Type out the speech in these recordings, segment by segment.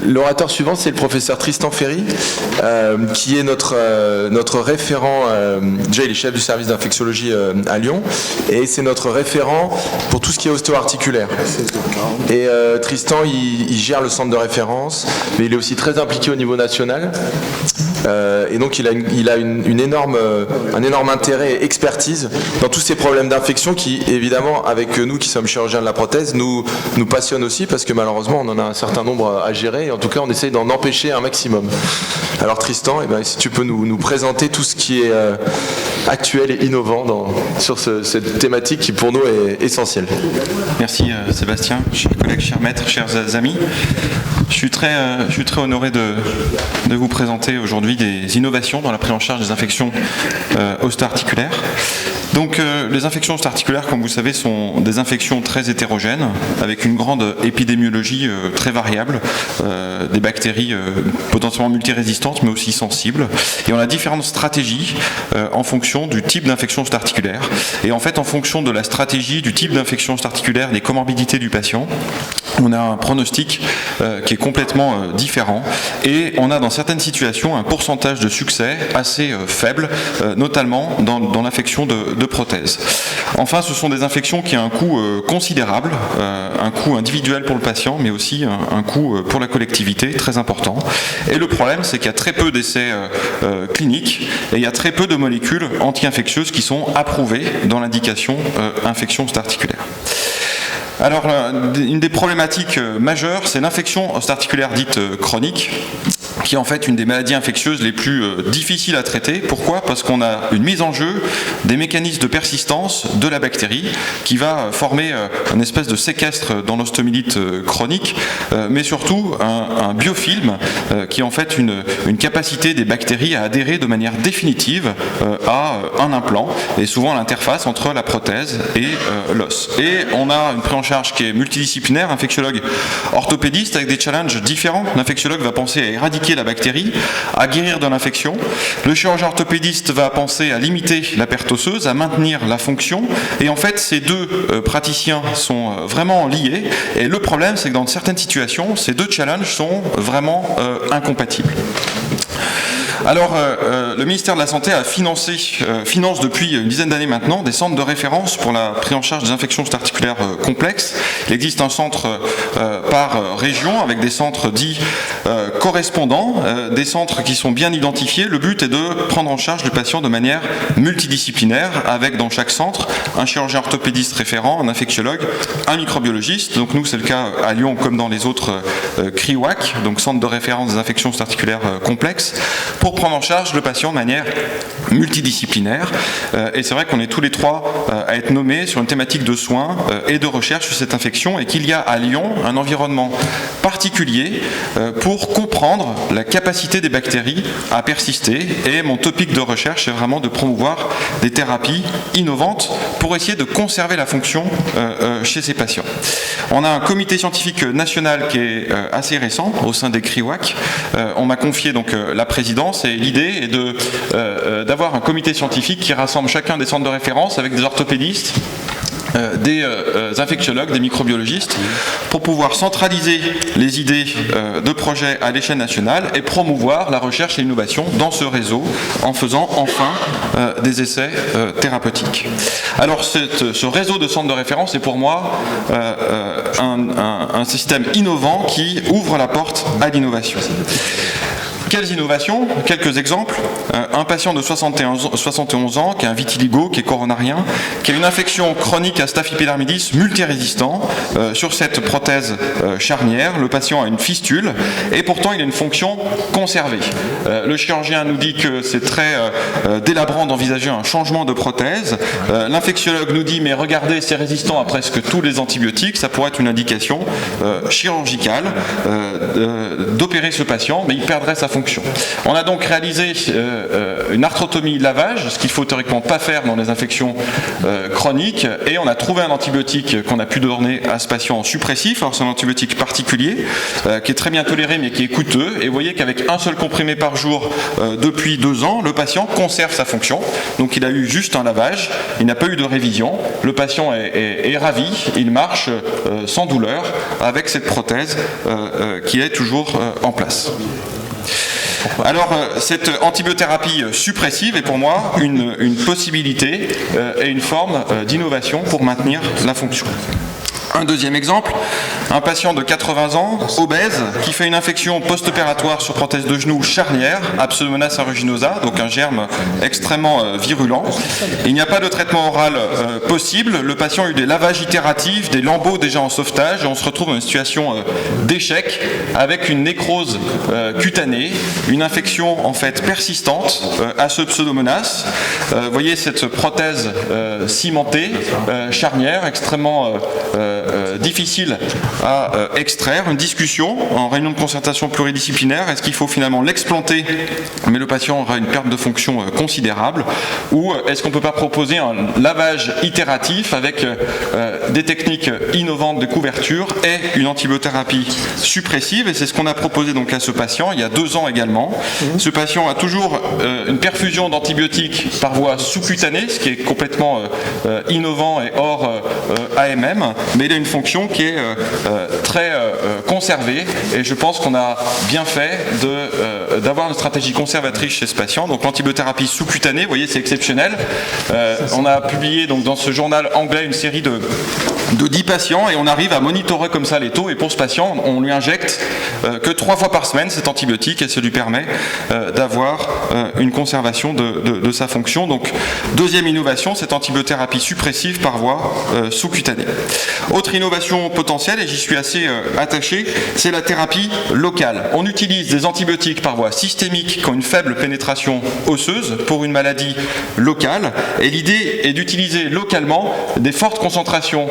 L'orateur suivant, c'est le professeur Tristan Ferry, qui est notre référent. Déjà, il est chef du service d'infectiologie à Lyon, et c'est notre référent pour tout ce qui est ostéo-articulaire. Et Tristan, il gère le centre de référence, mais il est aussi très impliqué au niveau national. Et donc il a un énorme intérêt et expertise dans tous ces problèmes d'infection qui, évidemment, avec nous qui sommes chirurgiens de la prothèse, nous passionnent aussi, parce que malheureusement on en a un certain nombre à gérer, et en tout cas on essaye d'en empêcher un maximum. Alors Tristan, si tu peux nous présenter tout ce qui est actuel et innovant sur cette thématique qui pour nous est essentielle. Merci Sébastien, chers collègues, chers maîtres, chers amis. Je suis très honoré de vous présenter aujourd'hui des innovations dans la prise en charge des infections osteo-articulaires. Donc les infections osteo-articulaires, comme vous savez, sont des infections très hétérogènes, avec une grande épidémiologie très variable, des bactéries potentiellement multirésistantes, mais aussi sensibles. Et on a différentes stratégies en fonction du type d'infection osteo-articulaire. Et en fait, en fonction de la stratégie, du type d'infection osteo-articulaire, des comorbidités du patient, on a un pronostic qui est complètement différent. Et on a dans certaines situations un pourcentage de succès assez faible, notamment dans l'infection de prothèses. Enfin, ce sont des infections qui ont un coût considérable, un coût individuel pour le patient, mais aussi un coût pour la collectivité très important. Et le problème, c'est qu'il y a très peu d'essais cliniques et il y a très peu de molécules anti-infectieuses qui sont approuvées dans l'indication infection osteo-articulaire. Alors, une des problématiques majeures, c'est l'infection osteo-articulaire dite chronique, qui est en fait une des maladies infectieuses les plus difficiles à traiter. Pourquoi ? Parce qu'on a une mise en jeu des mécanismes de persistance de la bactérie qui va former une espèce de séquestre dans l'ostéomyélite chronique, mais surtout un biofilm qui est en fait une capacité des bactéries à adhérer de manière définitive à un implant, et souvent à l'interface entre la prothèse et l'os. Et on a une prise en charge qui est multidisciplinaire, infectiologue orthopédiste avec des challenges différents. L'infectiologue va penser à éradiquer la bactérie, à guérir de l'infection. Le chirurgien orthopédiste va penser à limiter la perte osseuse, à maintenir la fonction. Et en fait, ces deux praticiens sont vraiment liés. Et le problème, c'est que dans certaines situations, ces deux challenges sont vraiment incompatibles. Alors, le ministère de la Santé a finance depuis une dizaine d'années maintenant des centres de référence pour la prise en charge des infections osteo-articulaires complexes. Il existe un centre par région avec des centres dits correspondants, des centres qui sont bien identifiés. Le but est de prendre en charge le patient de manière multidisciplinaire, avec dans chaque centre un chirurgien orthopédiste référent, un infectiologue, un microbiologiste. Donc nous, c'est le cas à Lyon comme dans les autres CRIWAC, donc centre de référence des infections osteo-articulaires complexes, pour prendre en charge le patient de manière multidisciplinaire. Et c'est vrai qu'on est tous les trois à être nommés sur une thématique de soins et de recherche sur cette infection, et qu'il y a à Lyon un environnement particulier pour comprendre la capacité des bactéries à persister. Et mon topic de recherche est vraiment de promouvoir des thérapies innovantes pour essayer de conserver la fonction chez ces patients. On a un comité scientifique national qui est assez récent au sein des CRIWAC. On m'a confié donc la présidence, et l'idée est d'avoir un comité scientifique qui rassemble chacun des centres de référence avec des orthopédistes, des infectiologues, des microbiologistes, pour pouvoir centraliser les idées de projets à l'échelle nationale et promouvoir la recherche et l'innovation dans ce réseau en faisant enfin des essais thérapeutiques. Alors ce réseau de centres de référence est pour moi un système innovant qui ouvre la porte à l'innovation. Quelles innovations ? Quelques exemples. Un patient de 71 ans qui a un vitiligo, qui est coronarien, qui a une infection chronique à Staph epidermidis multirésistant. Sur cette prothèse charnière, le patient a une fistule et pourtant il a une fonction conservée. Le chirurgien nous dit que c'est très délabrant d'envisager un changement de prothèse. L'infectiologue nous dit mais regardez, c'est résistant à presque tous les antibiotiques, ça pourrait être une indication chirurgicale d'opérer ce patient, mais il perdrait sa fonction fonction. On a donc réalisé une arthrotomie lavage, ce qu'il ne faut théoriquement pas faire dans les infections chroniques, et on a trouvé un antibiotique qu'on a pu donner à ce patient en suppressif. Alors c'est un antibiotique particulier qui est très bien toléré mais qui est coûteux, et vous voyez qu'avec un seul comprimé par jour depuis 2 ans, le patient conserve sa fonction. Donc il a eu juste un lavage, il n'a pas eu de révision, le patient est ravi, il marche sans douleur avec cette prothèse qui est toujours en place. Alors, cette antibiothérapie suppressive est pour moi une possibilité et une forme d'innovation pour maintenir la fonction. Un deuxième exemple, un patient de 80 ans, obèse, qui fait une infection post-opératoire sur prothèse de genou charnière, Pseudomonas aeruginosa, donc un germe extrêmement virulent. Il n'y a pas de traitement oral possible, le patient a eu des lavages itératifs, des lambeaux déjà en sauvetage, et on se retrouve dans une situation d'échec avec une nécrose cutanée, une infection en fait persistante à ce Pseudomonas. Vous voyez cette prothèse cimentée, charnière, extrêmement difficile à extraire. Une discussion en réunion de concertation pluridisciplinaire, est-ce qu'il faut finalement l'explanter mais le patient aura une perte de fonction considérable, ou est-ce qu'on ne peut pas proposer un lavage itératif avec des techniques innovantes de couverture et une antibiothérapie suppressive, et c'est ce qu'on a proposé donc à ce patient il y a 2 ans également. Ce patient a toujours une perfusion d'antibiotiques par voie sous-cutanée, ce qui est complètement innovant et hors AMM, mais il a une fonction qui est très conservée, et je pense qu'on a bien fait d'avoir une stratégie conservatrice chez ce patient. Donc l'antibiothérapie sous-cutanée, vous voyez, c'est exceptionnel. On a publié donc dans ce journal anglais une série de 10 patients, et on arrive à monitorer comme ça les taux, et pour ce patient on lui injecte que 3 fois par semaine cet antibiotique, et ça lui permet d'avoir une conservation de sa fonction. Donc deuxième innovation, cette antibiothérapie suppressive par voie sous-cutanée. Autre innovation potentielle, et j'y suis assez attaché, c'est la thérapie locale. On utilise des antibiotiques par voie systémique qui ont une faible pénétration osseuse pour une maladie locale, et l'idée est d'utiliser localement des fortes concentrations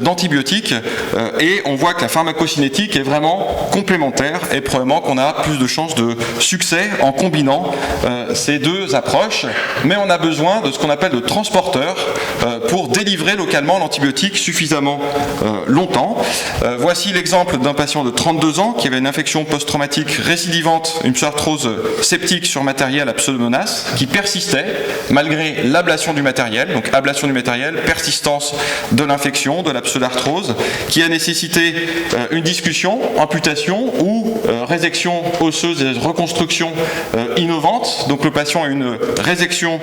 d'antibiotiques, et on voit que la pharmacocinétique est vraiment complémentaire, et probablement qu'on a plus de chances de succès en combinant ces deux approches, mais on a besoin de ce qu'on appelle de transporteurs pour délivrer localement l'antibiotique suffisamment longtemps. Voici l'exemple d'un patient de 32 ans qui avait une infection post-traumatique récidivante, une pseudarthrose septique sur matériel à Pseudomonas, qui persistait malgré l'ablation du matériel, donc ablation du matériel, persistance de l'infection, de la pseudarthrose, qui a nécessité une discussion, amputation ou résection osseuse et reconstruction innovante. Donc le patient a une résection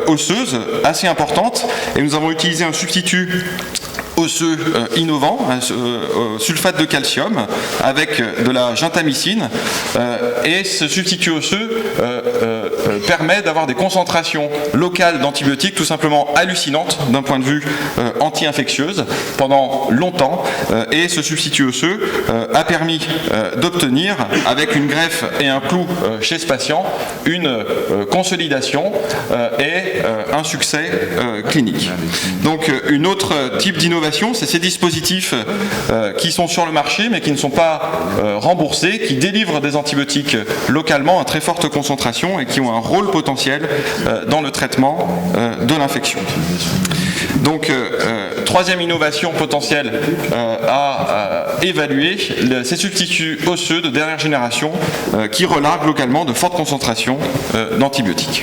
osseuse assez importante, et nous avons utilisé un substitut osseux innovant, sulfate de calcium avec de la gentamicine, et ce substitut osseux permet d'avoir des concentrations locales d'antibiotiques tout simplement hallucinantes d'un point de vue anti-infectieuse pendant longtemps, et ce substitut osseux a permis d'obtenir, avec une greffe et un clou chez ce patient, une consolidation et un succès clinique. Donc une autre type d'innovation, c'est ces dispositifs qui sont sur le marché mais qui ne sont pas remboursés, qui délivrent des antibiotiques localement à très forte concentration et qui ont un rôle potentiel dans le traitement de l'infection. Donc, troisième innovation potentielle à évaluer, ces substituts osseux de dernière génération qui relarguent localement de fortes concentrations d'antibiotiques.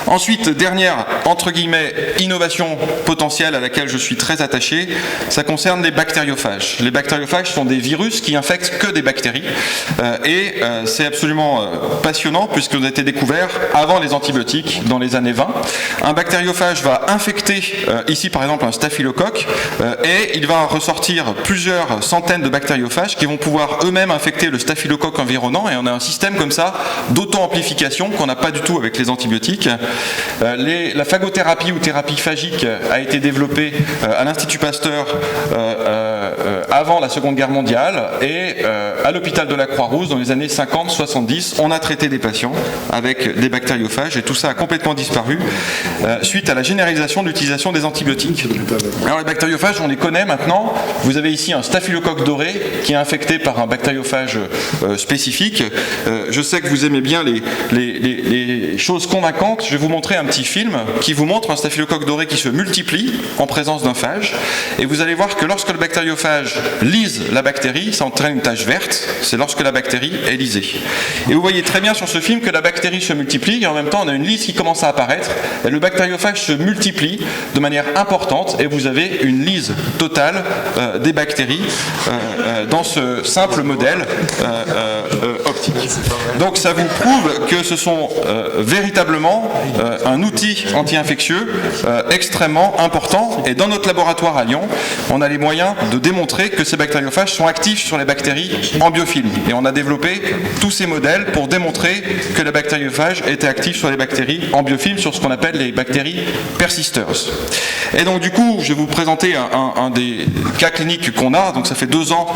Ensuite, dernière, entre guillemets, innovation potentielle à laquelle je suis très attaché, ça concerne les bactériophages. Les bactériophages sont des virus qui infectent que des bactéries, et c'est absolument passionnant puisqu'ils ont été découverts avant les antibiotiques dans les années 20. Un bactériophage va infecter, ici par exemple un staphylocoque, et il va ressortir plusieurs centaines de bactériophages qui vont pouvoir eux-mêmes infecter le staphylocoque environnant, et on a un système comme ça d'auto-amplification qu'on n'a pas du tout avec les antibiotiques. La phagothérapie ou thérapie phagique a été développée à l'Institut Pasteur avant la Seconde Guerre mondiale, et à l'hôpital de la Croix-Rouge dans les années 50-70, on a traité des patients avec des bactériophages, et tout ça a complètement disparu suite à la généralisation de l'utilisation des antibiotiques. Alors les bactériophages, on les connaît maintenant. Vous avez ici un staphylocoque doré qui est infecté par un bactériophage spécifique. Je sais que vous aimez bien les choses convaincantes. Je vais vous montrer un petit film qui vous montre un staphylocoque doré qui se multiplie en présence d'un phage, et vous allez voir que lorsque le bactériophage lise la bactérie, ça entraîne une tache verte, c'est lorsque la bactérie est lisée. Et vous voyez très bien sur ce film que la bactérie se multiplie, et en même temps on a une lise qui commence à apparaître, et le bactériophage se multiplie de manière importante, et vous avez une lise totale des bactéries dans ce simple modèle optique. Donc ça vous prouve que ce sont véritablement un outil anti-infectieux extrêmement important, et dans notre laboratoire à Lyon, on a les moyens de démontrer que ces bactériophages sont actifs sur les bactéries en biofilm, et on a développé tous ces modèles pour démontrer que le bactériophage était actif sur les bactéries en biofilm, sur ce qu'on appelle les bactéries persisters. Et donc du coup, je vais vous présenter un des cas cliniques qu'on a. Donc ça fait 2 ans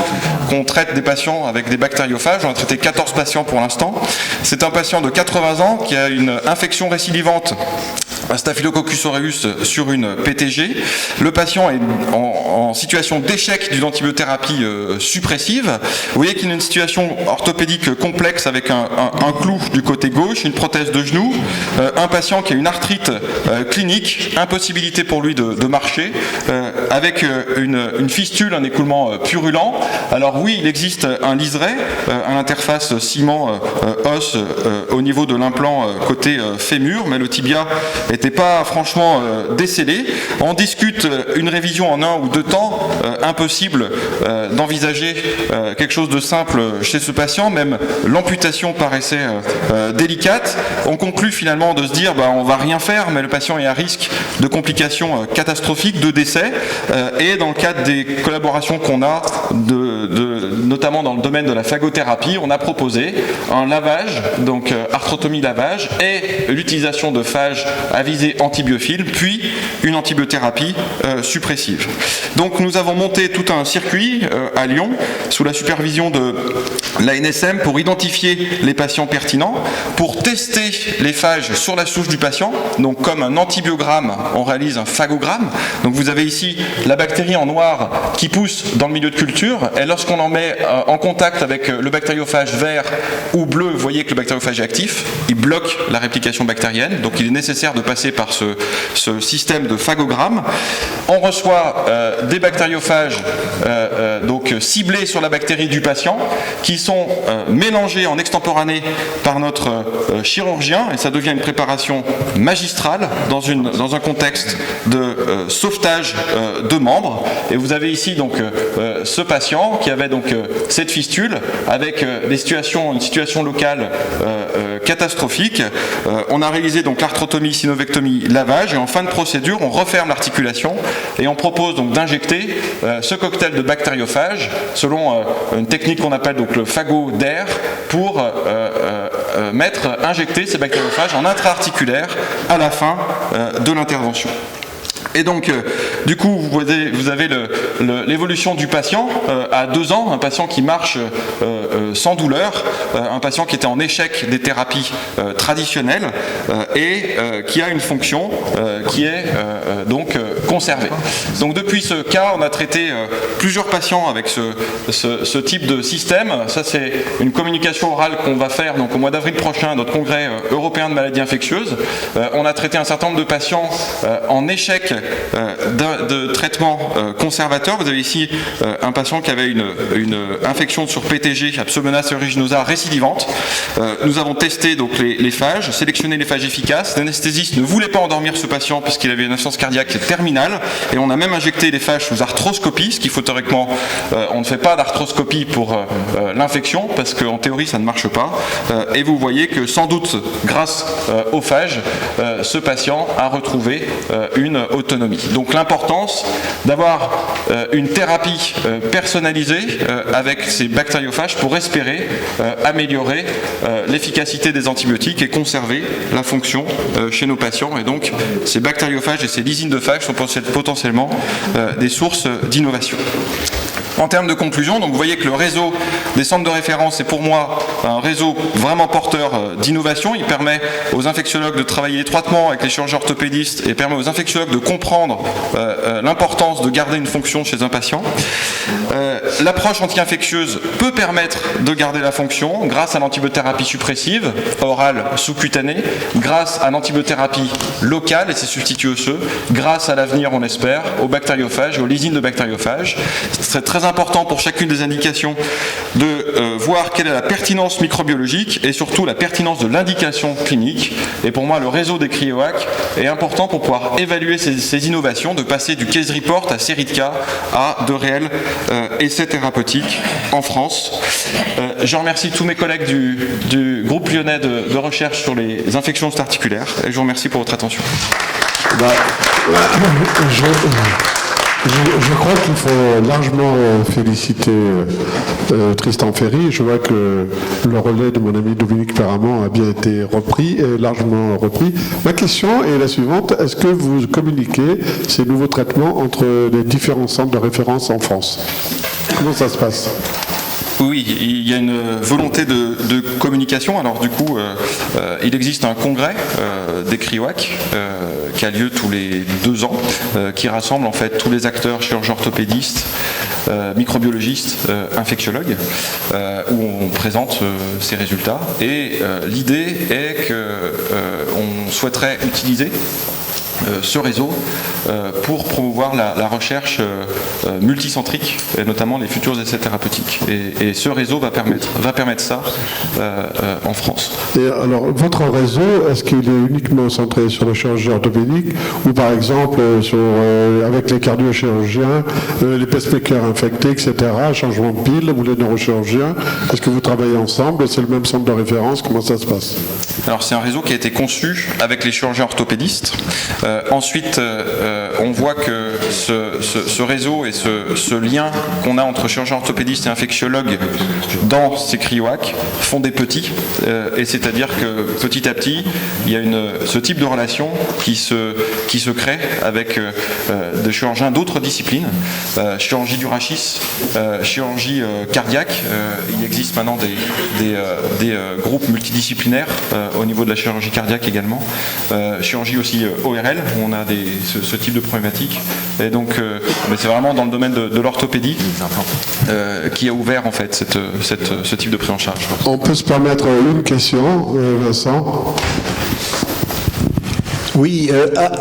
qu'on traite des patients avec des bactériophages. On a traité 14 patients pour l'instant. C'est un patient de 80 ans qui a une infection récidivante à Staphylococcus aureus sur une PTG. Le patient est en situation d'échec d'une antibiothérapie suppressive. Vous voyez qu'il a une situation orthopédique complexe avec un clou du côté gauche, une prothèse de genou, un patient qui a une arthrite clinique, impossibilité pour lui de marcher, avec une fistule, un écoulement purulent. Alors oui, il existe un liseré à l'interface ciment-os au niveau de l'implant côté fémur, mais le tibia n'était pas franchement décellé. On discute une révision en 1 ou 2 temps, impossible d'envisager quelque chose de simple chez ce patient, même l'amputation paraissait délicate. On conclut finalement de se dire on va rien faire, mais le patient est à risque de complications catastrophiques, de décès, et dans le cadre des collaborations qu'on a, notamment dans le domaine de la phagothérapie, on a proposé un lavage, donc arthrotomie lavage, et l'utilisation de phages à visée antibiofile, puis une antibiothérapie suppressive. Donc nous avons monté tout un circuit à Lyon, sous la supervision de l'ANSM, pour identifier les patients pertinents, pour tester les phages sur la souche du patient. Donc comme un antibiogramme, on réalise un phagogramme. Donc vous avez ici la bactérie en noir qui pousse dans le milieu de culture, et lorsqu'on en met en contact avec le bactériophage vert ou bleu, vous voyez que le bactériophage est actif, il bloque la réplication bactérienne, donc il est nécessaire de passer par ce système de phagogramme. On reçoit des bactériophages donc ciblés sur la bactérie du patient, qui sont mélangés en extemporané par notre chirurgien, et ça devient une préparation magistrale dans un contexte de sauvetage de membres. Et vous avez ici donc ce patient qui avait donc cette fistule avec une situation locale catastrophique. On a réalisé donc l'arthrotomie, synovectomie, lavage, et en fin de procédure, on referme l'articulation et on propose donc d'injecter ce cocktail de bactériophages selon une technique qu'on appelle donc le phago d'air, pour injecter ces bactériophages en intra-articulaire à la fin de l'intervention. Et donc, du coup, vous avez l'évolution du patient à 2 ans, un patient qui marche sans douleur, un patient qui était en échec des thérapies traditionnelles et qui a une fonction qui est donc conservée. Donc, depuis ce cas, on a traité plusieurs patients avec ce type de système. Ça, c'est une communication orale qu'on va faire donc au mois d'avril prochain à notre congrès européen de maladies infectieuses. On a traité un certain nombre de patients en échec de traitement conservateur. Vous avez ici un patient qui avait une infection sur PTG, Pseudomonas aeruginosa récidivante. Nous avons testé donc les phages, sélectionné les phages efficaces. L'anesthésiste ne voulait pas endormir ce patient puisqu'il avait une insuffisance cardiaque terminale, et on a même injecté les phages sous arthroscopie, ce qui, faut théoriquement, on ne fait pas d'arthroscopie pour l'infection parce qu'en théorie ça ne marche pas. Et vous voyez que sans doute grâce aux phages, ce patient a retrouvé une autonomie. Donc l'importance d'avoir une thérapie personnalisée avec ces bactériophages pour espérer améliorer l'efficacité des antibiotiques et conserver la fonction chez nos patients. Et donc ces bactériophages et ces lysines de phages sont potentiellement des sources d'innovation. En termes de conclusion, donc vous voyez que le réseau des centres de référence est pour moi un réseau vraiment porteur d'innovation. Il permet aux infectiologues de travailler étroitement avec les chirurgiens orthopédistes et permet aux infectiologues de comprendre l'importance de garder une fonction chez un patient. L'approche anti-infectieuse peut permettre de garder la fonction grâce à l'antibiothérapie suppressive, orale, sous-cutanée, grâce à l'antibiothérapie locale et ses substituts osseux, grâce à l'avenir, on espère, aux bactériophages et aux lysines de bactériophages. C'est très important pour chacune des indications de voir quelle est la pertinence microbiologique et surtout la pertinence de l'indication clinique. Et pour moi, le réseau des CRIOAC est important pour pouvoir évaluer ces innovations, de passer du case report à série de cas à de réels essais thérapeutiques en France. Je remercie tous mes collègues du groupe lyonnais de recherche sur les infections articulaires et je vous remercie pour votre attention. Je crois qu'il faut largement féliciter Tristan Ferry. Je vois que le relais de mon ami Dominique Perramont a bien été repris, et largement repris. Ma question est la suivante. Est-ce que vous communiquez ces nouveaux traitements entre les différents centres de référence en France? Comment ça se passe? Oui, il y a une volonté de communication. Alors du coup, il existe un congrès des CRIOAC qui a lieu tous les 2 ans, qui rassemble en fait tous les acteurs, chirurgiens orthopédistes, microbiologistes, infectiologues, où on présente ces résultats. Et l'idée est qu'on souhaiterait utiliser ce réseau pour promouvoir la recherche multicentrique, et notamment les futurs essais thérapeutiques. Et ce réseau va permettre ça en France. Et alors, votre réseau, est-ce qu'il est uniquement centré sur la chirurgie orthopédique ou par exemple avec les cardiochirurgiens, les pacemakers infectés, etc., changement de pile, ou les neurochirurgiens? Est-ce que vous travaillez ensemble? C'est le même centre de référence? Comment ça se passe? Alors, c'est un réseau qui a été conçu avec les chirurgiens orthopédistes. Ensuite, on voit que ce réseau et ce lien qu'on a entre chirurgiens orthopédistes et infectiologues dans ces CRIOAC font des petits, et c'est-à-dire que petit à petit, il y a ce type de relation qui se crée avec des chirurgiens d'autres disciplines, chirurgie du rachis, chirurgie cardiaque. Il existe maintenant des groupes multidisciplinaires au niveau de la chirurgie cardiaque également, chirurgie aussi ORL, où on a ce type de problématique. Et donc, mais c'est vraiment dans le domaine de l'orthopédie qui a ouvert en fait ce type de prise en charge. On peut se permettre une question, Vincent? Oui,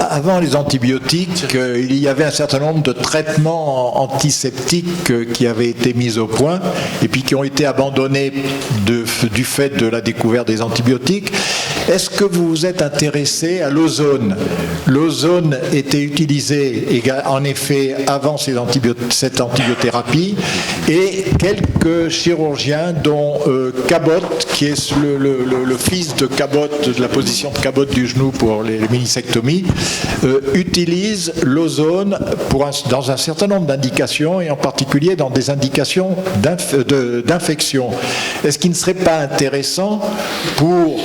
avant les antibiotiques, il y avait un certain nombre de traitements antiseptiques qui avaient été mis au point et puis qui ont été abandonnés du fait de la découverte des antibiotiques. Est-ce que vous vous êtes intéressé à l'ozone? L'ozone était utilisé en effet avant cette antibiothérapie, et quelques chirurgiens, dont Cabot, qui est le fils de Cabot, de la position de Cabot du genou pour les minisectomies, utilisent l'ozone dans un certain nombre d'indications, et en particulier dans des indications d'infection. Est-ce qu'il ne serait pas intéressant, pour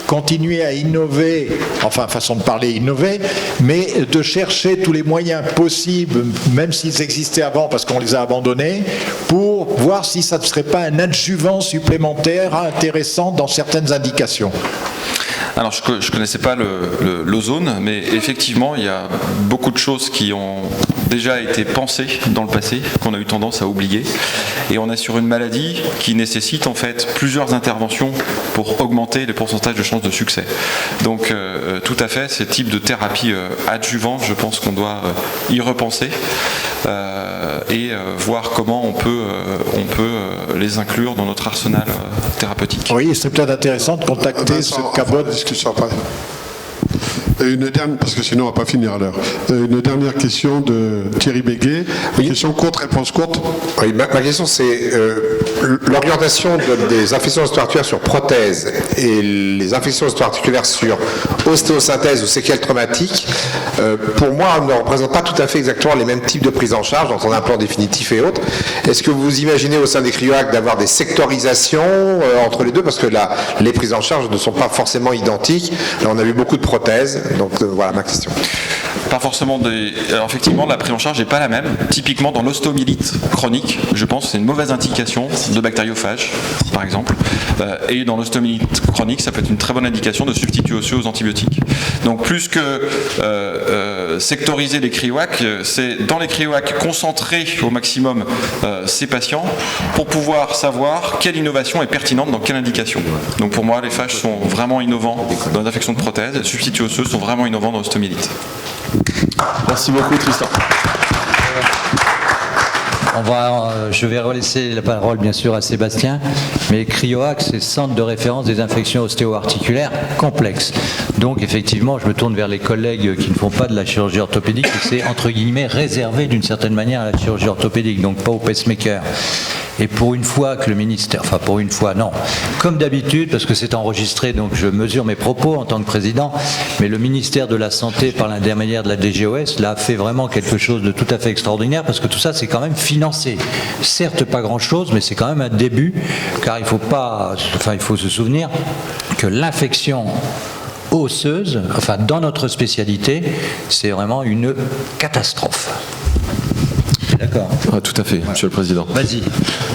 continuer à innover, enfin façon de parler innover, mais de chercher tous les moyens possibles, même s'ils existaient avant parce qu'on les a abandonnés, pour voir si ça ne serait pas un adjuvant supplémentaire intéressant dans certaines indications? Alors, je ne connaissais pas l'ozone, mais effectivement, il y a beaucoup de choses qui ont déjà été pensées dans le passé, qu'on a eu tendance à oublier. Et on est sur une maladie qui nécessite en fait plusieurs interventions pour augmenter les pourcentages de chances de succès. Donc, tout à fait, ces types de thérapies adjuvantes, je pense qu'on doit y repenser et voir comment on peut les inclure dans notre arsenal thérapeutique. Oui, c'est peut-être intéressant de contacter ce Cabot. Discussion après. Une dernière, parce que sinon on ne va pas finir à l'heure. Une dernière question de Thierry Béguet. Oui. Question courte, réponse courte. Oui, ma question c'est l'orientation des infections osteoarticulaires sur prothèse et les infections osteoarticulaires sur ostéosynthèse ou séquelles traumatiques, pour moi, ne représentent pas tout à fait exactement les mêmes types de prise en charge, dans un implant définitif et autres. Est-ce que vous imaginez au sein des CRIOAC d'avoir des sectorisations entre les deux, parce que les prises en charge ne sont pas forcément identiques. Là, on a vu beaucoup de prothèses. Donc voilà ma question. pas forcément des... Alors effectivement, la prise en charge n'est pas la même. Typiquement, dans l'ostéomyélite chronique, je pense que c'est une mauvaise indication de bactériophages, par exemple. Et dans l'ostéomyélite chronique, ça peut être une très bonne indication de substituts osseux aux antibiotiques. Donc plus que sectoriser les CRIWAC, c'est dans les CRIWAC concentrer au maximum ces patients pour pouvoir savoir quelle innovation est pertinente dans quelle indication. Donc pour moi, les phages sont vraiment innovants dans les infections de prothèses, les substituts osseux sont vraiment innovants dans l'ostéomyélite. Merci beaucoup, Tristan. Je vais relaisser la parole bien sûr à Sébastien, mais CRIOAC, c'est Centre de référence des infections ostéo-articulaires complexes. Donc effectivement, je me tourne vers les collègues qui ne font pas de la chirurgie orthopédique, et c'est entre guillemets réservé d'une certaine manière à la chirurgie orthopédique, donc pas au pacemaker. Et pour une fois que le ministère, enfin pour une fois non, comme d'habitude, parce que c'est enregistré, donc je mesure mes propos en tant que président, mais le ministère de la Santé, par l'intermédiaire de la DGOS, là, a fait vraiment quelque chose de tout à fait extraordinaire, parce que tout ça, c'est quand même financé. Certes, pas grand-chose, mais c'est quand même un début, car il faut se souvenir que l'infection osseuse, enfin dans notre spécialité, c'est vraiment une catastrophe. D'accord. Ah, tout à fait, Monsieur le Président. Vas-y.